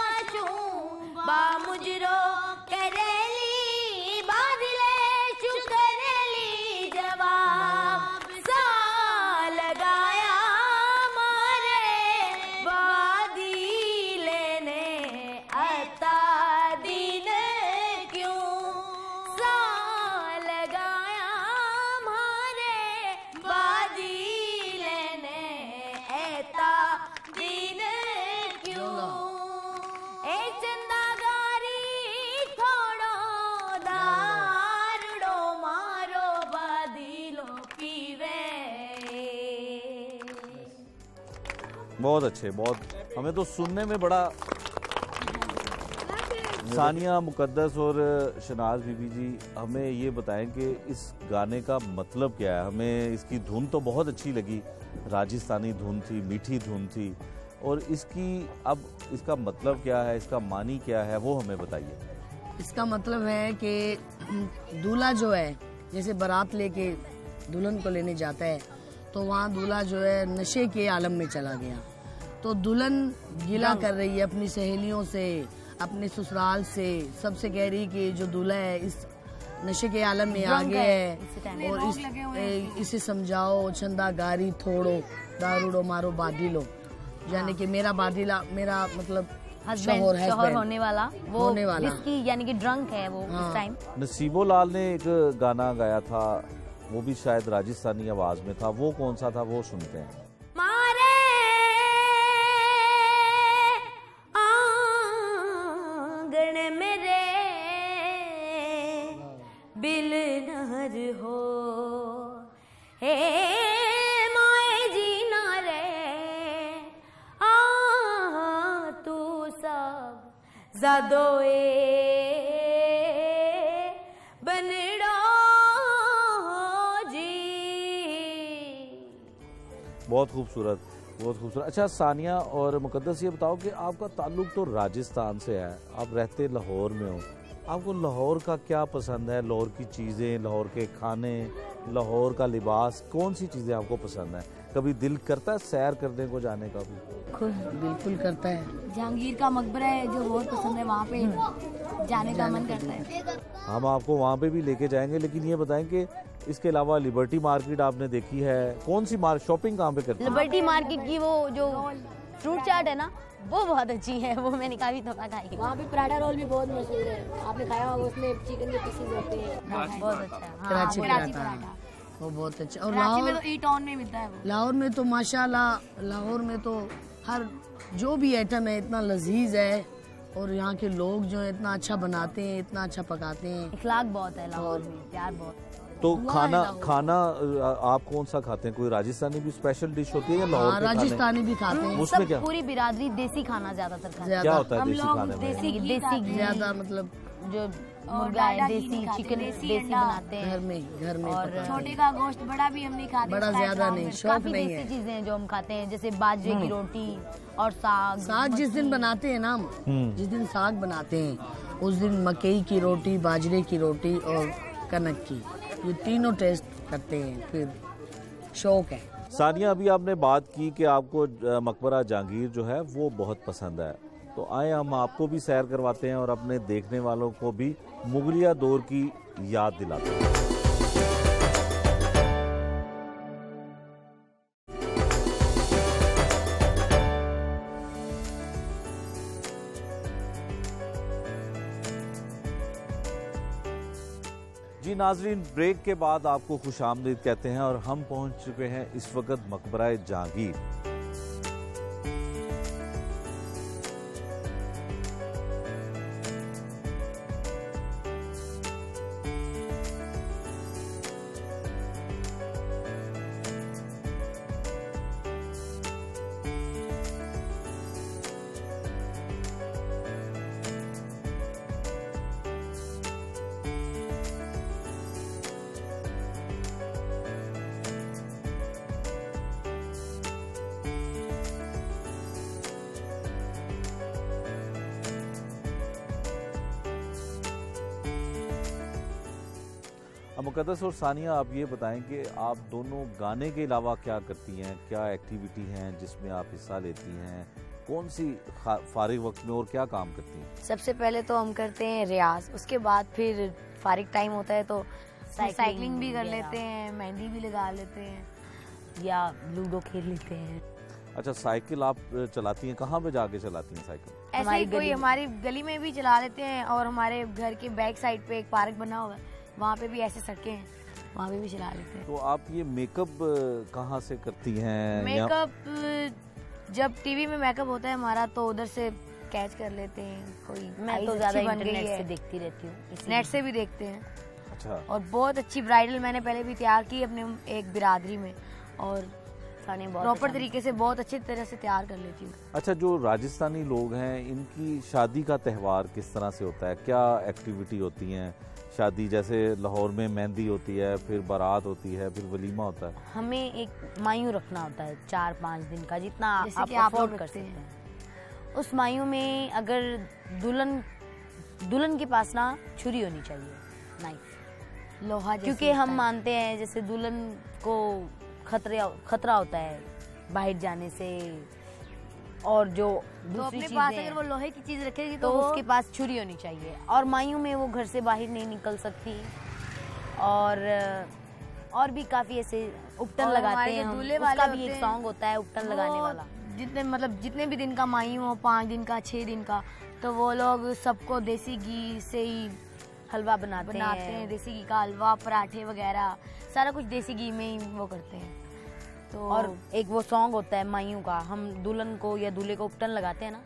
Speaker 3: आशूबा मुजरो करेली बादले शुकरेली जवाब, सा लगाया मारे बादीले ने अता दिन क्यों, सा लगाया मारे बादीले ने अता दिन क्यों, ए चंदा गारी थोड़ो दारुड़ो मारो बादीलो पीवे।
Speaker 1: बहुत अच्छे, बहुत, हमें तो सुनने में बड़ा। सानिया, मुकद्दस और शनाज बीबी जी, हमें ये बताएं कि इस गाने का मतलब क्या है? हमें इसकी धुन तो बहुत अच्छी लगी, राजस्थानी धुन थी, मीठी धुन थी, और इसका मतलब क्या है, इसका मानी क्या है, वो हमें बताइए।
Speaker 4: इसका मतलब है कि दूल्हा जो है, जैसे बारात लेके दुल्हन को लेने जाता है, तो वहाँ दूल्हा जो है नशे के आलम में चला गया, तो दुल्हन गिला कर रही है अपनी सहेलियों से, अपने ससुराल से, सबसे कह रही कि जो दूल्हा है इस नशे के आलम में आ गया है, और इसे समझाओ, चंदा गारी थोड़ो दारूड़ो मारो बादीलो, यानी कि मेरा बादीला, मेरा मतलब
Speaker 2: शोहर होने वाला, वो विस्की यानी कि ड्रंक है वो इस टाइम।
Speaker 1: नसीबो लाल ने एक गाना गाया था, वो भी शायद राजस्थानी आवाज में था, वो कौन सा था, वो सुनते हैं।
Speaker 3: मारे आंगन मेरे बिल नहर हो, हे माए जी नारे आ तू सब जादोए बनड़ो जी।
Speaker 1: बहुत खूबसूरत, बहुत खूबसूरत। अच्छा सानिया और मुकद्दस, ये बताओ कि आपका ताल्लुक तो राजस्थान से है, आप रहते लाहौर में हो, आपको लाहौर का क्या पसंद है? लाहौर की चीज़ें, लाहौर के खाने, लाहौर का लिबास, कौन सी चीज़ें आपको पसंद है? कभी दिल करता है सैर करने को जाने का भी?
Speaker 4: खुद बिल्कुल करता है।
Speaker 3: जहांगीर का मकबरा है जो बहुत पसंद है, वहाँ पे जाने का मन करता है।
Speaker 1: हम आपको वहाँ पे भी लेके जाएंगे, लेकिन ये बताएं कि इसके अलावा लिबर्टी मार्केट आपने देखी है, कौन सी शॉपिंग कहाँ पे करते हैं?
Speaker 3: लिबर्टी मार्केट की वो जो फ्रूट चाट है ना, वो बहुत अच्छी है, वो मैंने काफी दफा खाई है। वहाँ पे पराठा रोल भी बहुत मशहूर है, आपने खाया होगा, उसमें चिकन के पीसेस होते हैं, बहुत अच्छा है।
Speaker 4: कराची पराठा वो बहुत अच्छा। और
Speaker 3: कराची में
Speaker 4: लाहौर,
Speaker 3: तो ई टाउन में मिलता है वो।
Speaker 4: लाहौर में तो माशाल्लाह, लाहौर में तो हर जो भी आइटम है इतना लजीज है, और यहाँ के लोग जो है इतना अच्छा बनाते हैं, इतना अच्छा पकाते हैं।
Speaker 3: इखलाक बहुत है लाहौर में, प्यार बहुत।
Speaker 1: तो खाना आप कौन सा खाते हैं? कोई राजस्थानी भी स्पेशल डिश होती है या लाहौर के खाने?
Speaker 4: राजस्थानी भी खाते हैं।
Speaker 1: उसमें क्या
Speaker 3: पूरी बिरादरी देसी खाना ज्यादातर खाते हैं।
Speaker 1: क्या होता है
Speaker 3: हम
Speaker 1: देसी
Speaker 3: लोग
Speaker 1: खाने में?
Speaker 3: देसी
Speaker 4: ज्यादा मतलब
Speaker 3: जो मुर्गा है, देसी चिकन देसी बनाते हैं
Speaker 4: घर में
Speaker 3: और
Speaker 4: पकाते
Speaker 3: छोटे का गोश्त बड़ा भी हम नहीं खाते,
Speaker 4: बड़ा ज्यादा नहीं, शौक
Speaker 3: काफी
Speaker 4: नहीं
Speaker 3: देसी
Speaker 4: है।
Speaker 3: चीजें हैं जो हम खाते हैं, जैसे बाजरे की रोटी और साग।
Speaker 4: साग जिस दिन बनाते हैं ना हम, जिस दिन साग बनाते हैं उस दिन मकई की रोटी, बाजरे की रोटी और कनक की, ये तीनों टेस्ट करते हैं, फिर शौक है।
Speaker 1: सानिया, अभी आपने बात की कि आपको मकबरा जहांगीर जो है वो बहुत पसंद है, तो आए हम आपको भी सैर करवाते हैं और अपने देखने वालों को भी मुगलिया दौर की याद दिलाते हैं। जी नाजरीन, ब्रेक के बाद आपको खुशामदीद कहते हैं और हम पहुंच चुके हैं इस वक्त मकबरा जहांगीर। मुकद्दस और सानिया, आप ये बताएं कि आप दोनों गाने के अलावा क्या करती हैं, क्या एक्टिविटी हैं जिसमें आप हिस्सा लेती हैं, कौन सी फारिग वक्त में और क्या काम करती हैं?
Speaker 3: सबसे पहले तो हम करते हैं रियाज, उसके बाद फिर फारिग टाइम होता है तो साइकिलिंग भी कर लेते हैं, मेहंदी भी लगा लेते हैं या लूडो खेल लेते हैं।
Speaker 1: अच्छा, साइकिल आप चलाती हैं, कहाँ पे जाके चलाती हैं साइकिल?
Speaker 3: ऐसे ही कोई हमारी गली में भी चला लेते हैं, और हमारे घर के बैक साइड पे एक पार्क बना हुआ है, वहाँ पे भी ऐसे सड़कें हैं, वहाँ पे भी चला लेते हैं।
Speaker 1: तो आप ये मेकअप कहाँ से करती हैं?
Speaker 3: मेकअप जब टीवी में मेकअप होता है हमारा तो उधर से कैच कर लेते हैं। कोई मैं तो ज्यादा इंटरनेट से देखती रहती हूँ, नेट से भी देखते हैं।
Speaker 1: अच्छा।
Speaker 3: और बहुत अच्छी ब्राइडल मैंने पहले भी तैयार की अपने एक बिरादरी में, और प्रॉपर तरीके से बहुत अच्छी तरह से तैयार कर लेती हूँ।
Speaker 1: अच्छा, जो राजस्थानी लोग हैं इनकी शादी का त्यौहार किस तरह से होता है, क्या एक्टिविटी होती हैं? शादी जैसे लाहौर में मेहंदी होती है, फिर बारात होती है, फिर वलीमा होता है।
Speaker 2: हमें एक मायूं रखना होता है 4-5 दिन का, जितना आप अफोर्ड कर सकते हैं। उस मायूं में अगर दुल्हन के पास ना छुरी होनी चाहिए, नाइफ, लोहा, क्योंकि हम मानते हैं जैसे दुल्हन को खतरा होता है बाहर जाने से, और जो दूसरी चीजें
Speaker 3: पास अगर वो लोहे की चीज रखेगी
Speaker 2: तो उसके पास छुरी होनी चाहिए। और मायूं में वो घर से बाहर नहीं निकल सकती, और भी काफी ऐसे उपटन लगाते हैं हम, उसका भी एक सॉन्ग होता है उपटन लगाने वाला।
Speaker 3: जितने भी दिन का मायूं हो, 5 दिन का, 6 दिन का, तो वो लोग सबको देसी घी से ही
Speaker 2: हलवा बनाते
Speaker 3: हैं। देसी घी का हलवा, पराठे वगैरह सारा कुछ देसी घी में ही वो करते हैं।
Speaker 2: तो और एक वो सॉन्ग होता है मायूं का, हम दुल्हन को या दूल्हे को उपटन लगाते हैं ना,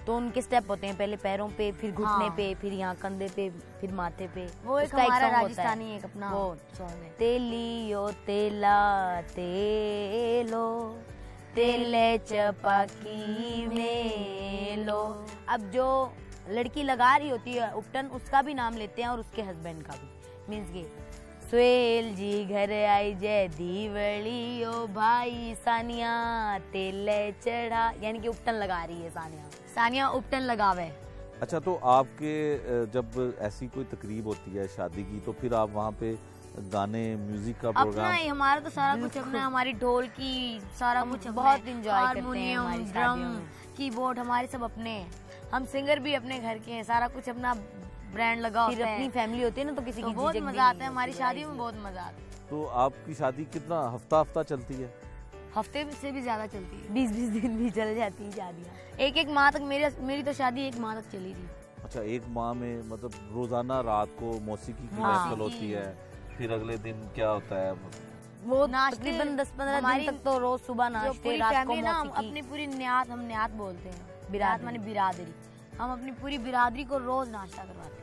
Speaker 2: तो उनके स्टेप होते हैं, पहले पैरों पे, फिर घुटने पे, फिर यहाँ कंधे पे, फिर माथे पे।
Speaker 3: वो एक हमारा राजस्थानी एक अपना वो सॉन्ग है,
Speaker 2: तेलियो तेला तेलो तेले चपाकी में लो। अब जो लड़की लगा रही होती है उपटन, उसका भी नाम लेते हैं और उसके हस्बैंड का भी, मीन्स के स्वेल जी घर आई जय दीवली, ओ भाई सानिया तेले चढ़ा, यानी कि उपटन लगा रही है सानिया उपटन लगावे।
Speaker 1: अच्छा, तो आपके जब ऐसी कोई तकरीब होती है शादी की, तो फिर आप वहाँ पे गाने म्यूजिक का
Speaker 3: अपना
Speaker 1: प्रोग्राम?
Speaker 3: ही, हमारा तो सारा कुछ अपना है, हमारी ढोल की सारा कुछ
Speaker 2: बहुत enjoy करते हैं
Speaker 3: हारमोनियम,
Speaker 2: हमारी
Speaker 3: ड्रम,
Speaker 2: शादियों में।
Speaker 3: कीबोर्ड हमारे सब अपने हैं। हम सिंगर भी अपने घर के हैं, सारा कुछ अपना ब्रांड लगा
Speaker 2: फिर
Speaker 3: होता है।
Speaker 2: अपनी फैमिली होती है ना तो किसी
Speaker 3: तो
Speaker 2: की
Speaker 3: बहुत
Speaker 2: झिझक भी
Speaker 3: मजा आता
Speaker 2: नहीं
Speaker 3: है, हमारी
Speaker 2: होती,
Speaker 3: शादी
Speaker 2: जाहिर
Speaker 3: में
Speaker 2: सी
Speaker 3: बहुत मजा आता है।
Speaker 1: तो आपकी शादी कितना हफ्ता चलती है?
Speaker 3: हफ्ते से भी ज्यादा चलती है,
Speaker 2: 20-20 दिन भी चल जाती है शादियाँ।
Speaker 3: एक माह तक। मेरी तो शादी 1 माह तक चली थी।
Speaker 1: अच्छा, 1 माह में मतलब रोजाना रात को मौसीकी की महफिल होती है, फिर अगले दिन क्या होता है?
Speaker 2: वो
Speaker 3: नाश्ते,
Speaker 2: तकरीबन 10-15
Speaker 3: हमारी
Speaker 2: दिन तक तो रोज सुबह
Speaker 3: जो
Speaker 2: नाश्ते,
Speaker 3: पूरी
Speaker 2: रात को
Speaker 3: फैमिली ना, हम
Speaker 2: मौसीकी।
Speaker 3: अपनी पूरी न्यात, हम न्यात बोलते हैं,
Speaker 2: बिरादरी।
Speaker 3: बिरात माने बिरादरी। हम अपनी पूरी बिरादरी को रोज नाश्ता करवाते हैं।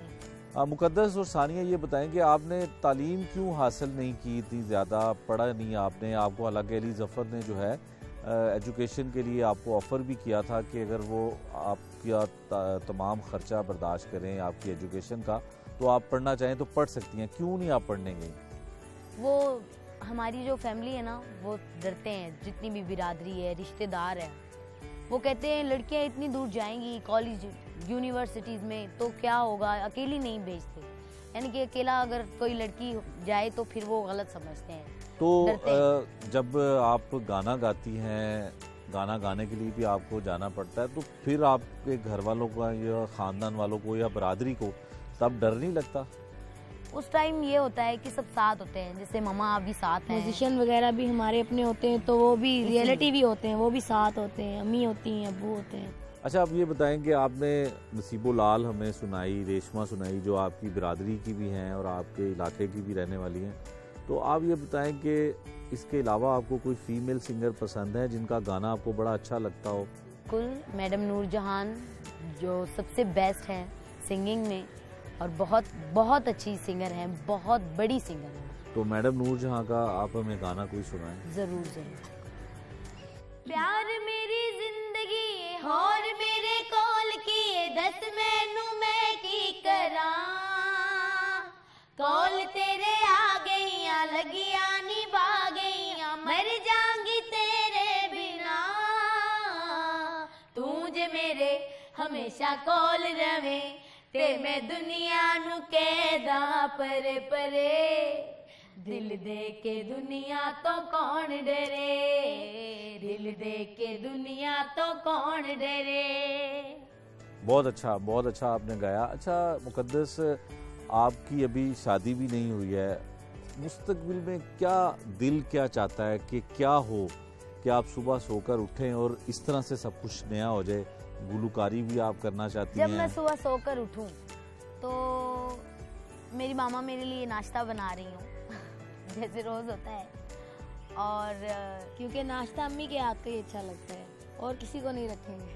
Speaker 1: मुकद्दस और सानिया, ये बताएं कि आपने तालीम क्यों हासिल नहीं की? इतनी ज़्यादा पढ़ा नहीं आपने। आपको हालांकि अली ज़फ़र ने जो है एजुकेशन के लिए आपको ऑफ़र भी किया था कि अगर वो आपका तमाम ख़र्चा बर्दाश्त करें आपकी एजुकेशन का, तो आप पढ़ना चाहें तो पढ़ सकती हैं। क्यों नहीं आप पढ़ने गई?
Speaker 2: वो हमारी जो फैमिली है ना, वो डरते हैं, जितनी भी बिरादरी है, रिश्तेदार है, वो कहते हैं लड़कियां इतनी दूर जाएंगी कॉलेज यूनिवर्सिटीज़ में तो क्या होगा, अकेली नहीं भेजते। यानी कि अकेला अगर कोई लड़की जाए तो फिर वो गलत समझते हैं।
Speaker 1: तो
Speaker 2: डरते हैं।
Speaker 1: जब आप गाना गाती हैं, गाना गाने के लिए भी आपको जाना पड़ता है, तो फिर आपके घर वालों का या ख़ानदान वालों को या बरादरी को तब डर नहीं लगता?
Speaker 2: उस टाइम ये होता है कि सब साथ होते हैं, जैसे ममा अभी साथ हैं,
Speaker 3: म्यूजिशियन वगैरह भी हमारे अपने होते हैं, तो वो भी रियलिटी भी होते हैं, वो भी साथ होते हैं, अम्मी होती हैं, अब्बू होते हैं।
Speaker 1: अच्छा, आप ये बताएं कि आपने नसीबो लाल हमें सुनाई, रेशमा सुनाई, जो आपकी बिरादरी की भी हैं और आपके इलाके की भी रहने वाली हैं, तो आप ये बताएं कि इसके अलावा आपको कोई फीमेल सिंगर पसंद है जिनका गाना आपको बड़ा अच्छा लगता हो?
Speaker 2: कुल मैडम नूरजहान जो सबसे बेस्ट हैं सिंगिंग में और बहुत बहुत अच्छी सिंगर हैं, बहुत बड़ी सिंगर हैं।
Speaker 1: तो मैडम नूरजहां का आप हमें गाना कोई सुनाएं।
Speaker 2: जरूर जरूर।
Speaker 3: प्यार मेरी जिंदगी होर मेरे कोल की, दस मैनू मैं की करा, कोल तेरे आ गईया, लगिया निभा गईया, मर जाऊंगी तेरे बिना, तू जे मेरे हमेशा कोल रवे, ते मैं दुनिया नु कहदा परे परे, दिल दे के दुनिया तो कौन डरे, दिल दे के दुनिया तो कौन डरे।
Speaker 1: बहुत अच्छा आपने गाया। अच्छा मुकद्दस, आपकी अभी शादी भी नहीं हुई है, मुस्तकबिल में दिल क्या चाहता है कि क्या हो, कि आप सुबह सोकर उठें और इस तरह से सब कुछ नया हो जाए? गुलकारी भी आप करना चाहती हैं?
Speaker 2: जब मैं सुबह सोकर उठूं तो मेरी मामा मेरे लिए नाश्ता बना रही हूँ जैसे रोज होता है, और
Speaker 3: क्योंकि नाश्ता अम्मी के हाथ का ही अच्छा लगता है और किसी को नहीं रखेंगे,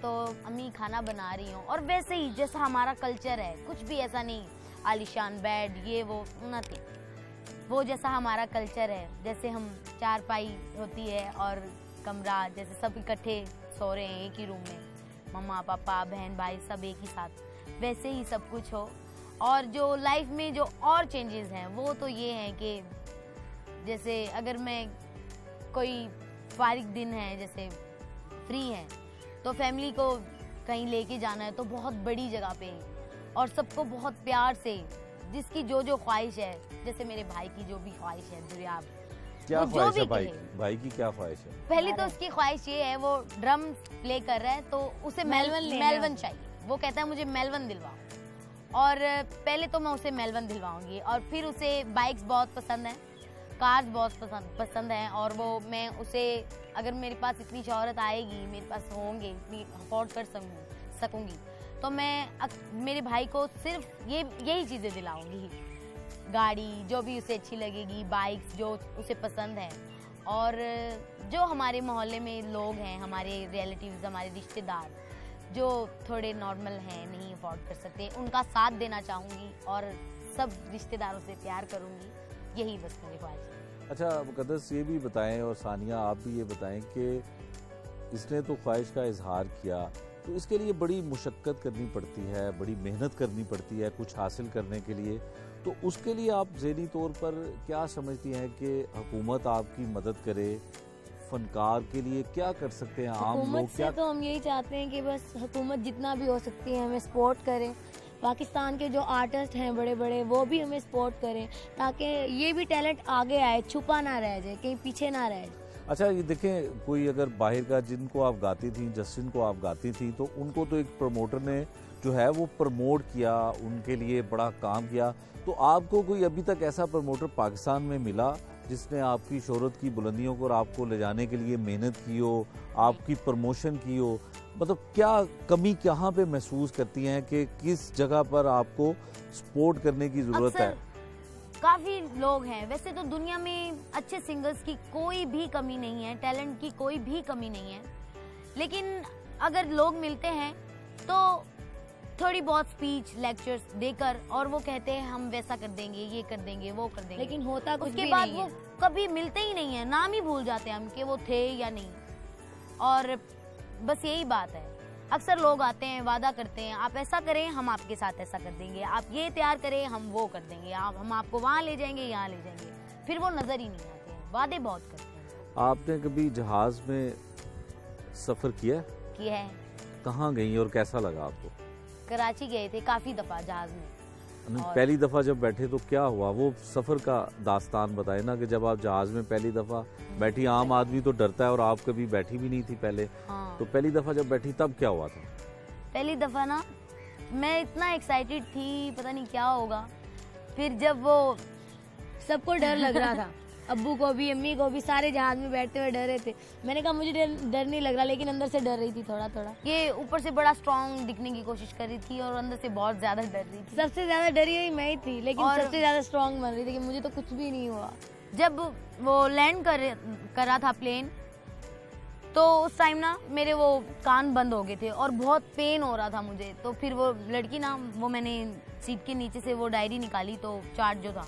Speaker 2: तो अम्मी खाना बना रही हूँ। और वैसे ही जैसा हमारा कल्चर है, कुछ भी ऐसा नहीं आलिशान बेड ये वो नथिंग, वो जैसा हमारा कल्चर है, जैसे हम चारपाई होती है और कमरा, जैसे सब इकट्ठे सो रहे हैं एक ही रूम में, मम्मा पापा बहन भाई सब एक ही साथ, वैसे ही सब कुछ हो। और जो लाइफ में जो और चेंजेस हैं वो तो ये हैं कि जैसे अगर मैं कोई फारिग दिन है, जैसे फ्री हैं, तो फैमिली को कहीं लेके जाना है तो बहुत बड़ी जगह पे और सबको बहुत प्यार से, जिसकी जो जो ख्वाहिश है, जैसे मेरे भाई की जो भी ख्वाहिश है दुरियाब,
Speaker 1: क्या
Speaker 2: वो जो
Speaker 1: ख्वाहिश
Speaker 2: भी
Speaker 1: है
Speaker 2: कहे।
Speaker 1: भाई की क्या ख्वाहिश है?
Speaker 2: पहली तो उसकी ख्वाहिश ये है, वो ड्रम प्ले कर रहा है तो उसे मेलवन चाहिए, वो कहता है मुझे मेलवन दिलवाओ, और पहले तो मैं उसे मेलवन दिलवाऊंगी, और फिर उसे बाइक्स बहुत पसंद है, कार्स बहुत पसंद हैं, और वो मैं उसे, अगर मेरे पास इतनी शोहरत आएगी, मेरे पास होंगे, इतनी अफोर्ड कर सकूंगी, तो मैं मेरे भाई को सिर्फ यही चीज़ें दिलाऊंगी, गाड़ी जो भी उसे अच्छी लगेगी, बाइक्स जो उसे पसंद है, और जो हमारे मोहल्ले में लोग हैं, हमारे रिलेटिव्स, हमारे रिश्तेदार जो थोड़े नॉर्मल हैं, नहीं अफोर्ड कर सकते, उनका साथ देना चाहूँगी और सब रिश्तेदारों से प्यार करूँगी, यही बस मेरी ख्वाहिश है।
Speaker 1: अच्छा मुकद्दस, ये भी बताएं, और सानिया आप भी ये बताएं कि इसने तो ख्वाहिश का इजहार किया, तो इसके लिए बड़ी मुशक्क़त करनी पड़ती है, बड़ी मेहनत करनी पड़ती है कुछ हासिल करने के लिए, तो उसके लिए आप ज़हनी तौर पर क्या समझती हैं कि हुकूमत आपकी मदद करे? फनकार के लिए क्या कर सकते हैं आम लोग?
Speaker 3: हुकूमत से तो हम यही चाहते हैं कि बस हुकूमत जितना भी हो सकती है हमें सपोर्ट करे, पाकिस्तान के जो आर्टिस्ट हैं बड़े बड़े, वो भी हमें सपोर्ट करें ताकि ये भी टैलेंट आगे आए, छुपा ना रह जाए, कहीं पीछे ना रह जाए।
Speaker 1: अच्छा, ये देखें, कोई अगर बाहर का, जिनको आप गाती थी, जस्टिन को आप गाती थी, तो उनको तो एक प्रमोटर ने जो है वो प्रमोट किया, उनके लिए बड़ा काम किया। तो आपको कोई अभी तक ऐसा प्रमोटर पाकिस्तान में मिला जिसने आपकी शोहरत की बुलंदियों को और आपको ले जाने के लिए मेहनत की हो, आपकी प्रमोशन की हो? मतलब क्या कमी कहाँ पे महसूस करती हैं कि किस जगह पर आपको सपोर्ट करने की ज़रूरत है?
Speaker 2: काफ़ी लोग हैं, वैसे तो दुनिया में अच्छे सिंगर्स की कोई भी कमी नहीं है, टैलेंट की कोई भी कमी नहीं है, लेकिन अगर लोग मिलते हैं तो थोड़ी बहुत स्पीच लेक्चर्स देकर और वो कहते हैं हम वैसा कर देंगे, ये कर देंगे, वो कर देंगे,
Speaker 3: लेकिन होता कुछ
Speaker 2: उसके
Speaker 3: भी
Speaker 2: बाद
Speaker 3: नहीं
Speaker 2: वो
Speaker 3: है।
Speaker 2: कभी मिलते ही नहीं है, नाम ही भूल जाते हैं हम कि वो थे या नहीं। और बस यही बात है, अक्सर लोग आते हैं, वादा करते हैं, आप ऐसा करें हम आपके साथ ऐसा कर देंगे, आप ये तैयार करें हम वो कर देंगे, हम आपको वहाँ ले जाएंगे, यहाँ ले जाएंगे, फिर वो नजर ही नहीं आते हैं, वादे बहुत करते हैं।
Speaker 1: आपने कभी जहाज में सफर किया
Speaker 2: है?
Speaker 1: कहाँ गई और कैसा लगा आपको?
Speaker 2: कराची गए थे काफी दफा जहाज में।
Speaker 1: पहली दफा जब बैठे तो क्या हुआ, वो सफर का दास्तान बताए ना, कि जब आप जहाज में पहली दफा बैठी, आम आदमी तो डरता है और आप कभी बैठी भी नहीं थी पहले।
Speaker 2: हाँ।
Speaker 1: तो पहली दफा जब बैठी तब क्या हुआ था?
Speaker 2: पहली दफा ना मैं इतना एक्साइटेड थी, पता नहीं क्या होगा, फिर जब वो
Speaker 3: सबको डर लग रहा था, अब्बू को भी, अम्मी को भी, सारे जहाज में बैठते हुए डर रहे थे। मैंने कहा मुझे डर नहीं लग रहा, लेकिन अंदर से डर रही थी थोड़ा थोड़ा।
Speaker 2: ये ऊपर से बड़ा स्ट्रांग दिखने की कोशिश कर रही थी और अंदर से बहुत ज्यादा डर रही थी।
Speaker 3: सबसे ज्यादा डरी हुई मैं ही थी, लेकिन सबसे ज्यादा स्ट्रांग बन रही थी कि मुझे तो कुछ भी नहीं हुआ।
Speaker 2: जब वो लैंड कर रहा था प्लेन, तो उस टाइम ना मेरे वो कान बंद हो गए थे और बहुत पेन हो रहा था मुझे। तो फिर वो लड़की ना, वो मैंने सीट के नीचे से वो डायरी निकाली, तो चार्ट जो था,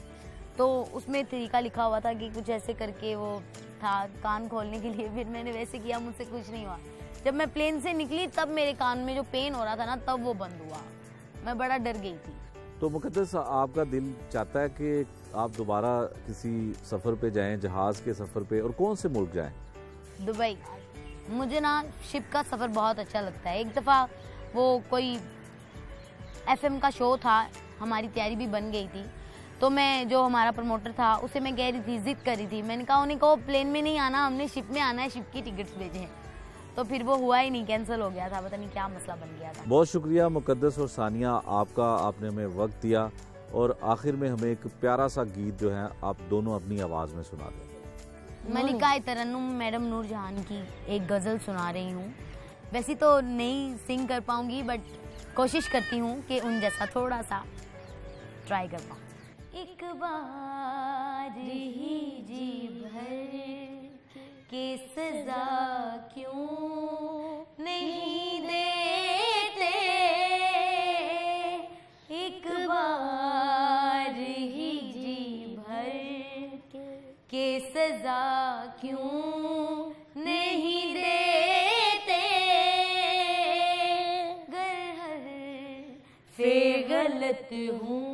Speaker 2: तो उसमें तरीका लिखा हुआ था कि कुछ ऐसे करके वो था कान खोलने के लिए। फिर मैंने वैसे किया, मुझसे कुछ नहीं हुआ। जब मैं प्लेन से निकली तब मेरे कान में जो पेन हो रहा था ना, तब वो बंद हुआ। मैं बड़ा डर गई थी।
Speaker 1: तो मुकद्दस, आपका दिल चाहता है कि आप दोबारा किसी सफर पे जाएं, जहाज के सफर पे, और कौन से मुल्क जाएं?
Speaker 2: दुबई। मुझे ना शिप का सफर बहुत अच्छा लगता है। एक दफा वो कोई FM का शो था, हमारी तैयारी भी बन गई थी, तो मैं, जो हमारा प्रमोटर था, उसे मैं कह रही थी, जिद कर रही थी, मैंने कहा उन्हें कहो प्लेन में नहीं आना, हमने शिप में आना है, शिप की टिकट्स भेजे हैं। तो फिर वो हुआ ही नहीं, कैंसिल हो गया था, पता नहीं क्या मसला बन गया था।
Speaker 1: बहुत शुक्रिया मुकद्दस और सानिया आपका, आपने हमें वक्त दिया, और आखिर में हमें एक प्यारा सा गीत जो है आप दोनों अपनी आवाज में सुना दें।
Speaker 2: मलिका तरन्नुम मैडम नूरजहान की एक गजल सुना रही हूँ। वैसे तो नहीं सिंग कर पाऊंगी, बट कोशिश करती हूँ कि उन जैसा थोड़ा सा ट्राई कर पाऊँ। एक बार ही जी भर के सजा क्यों नहीं देते, एक बार ही जी भर के सजा क्यों नहीं देते, गर हरफ़े गलत हूँ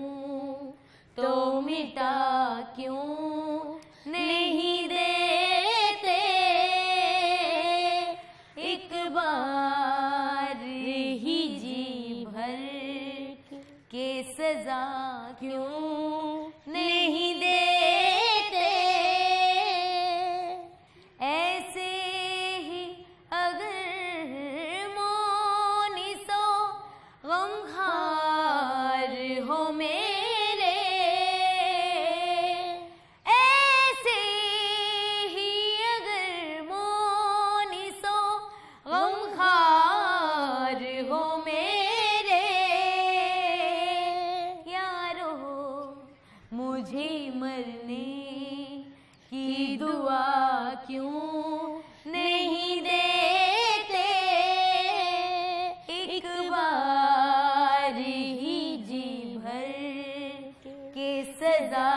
Speaker 2: तो मिटा क्यों नहीं देते, एक बार ही जी भर के सजा क्यों नहीं देते, ऐसे ही अगर मोनिसो गमखार हो मेरे, ऐसे ही अगर मोनिसो गमखार हो मेरे, यारो मुझे मरने की दुआ क्यों नहीं देते, एक बार ही जी भर के सजा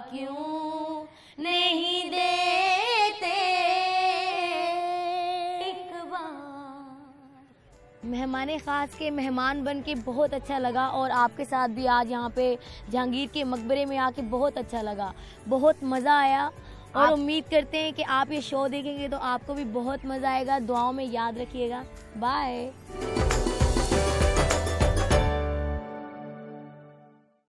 Speaker 2: क्यों नहीं देते, एक बार।
Speaker 3: मेहमान ख़ास के मेहमान बन के बहुत अच्छा लगा, और आपके साथ भी आज यहाँ पे जहांगीर के मकबरे में आके बहुत अच्छा लगा, बहुत मज़ा आया। और उम्मीद करते हैं कि आप ये शो देखेंगे तो आपको भी बहुत मज़ा आएगा। दुआओं में याद रखिएगा। बाय।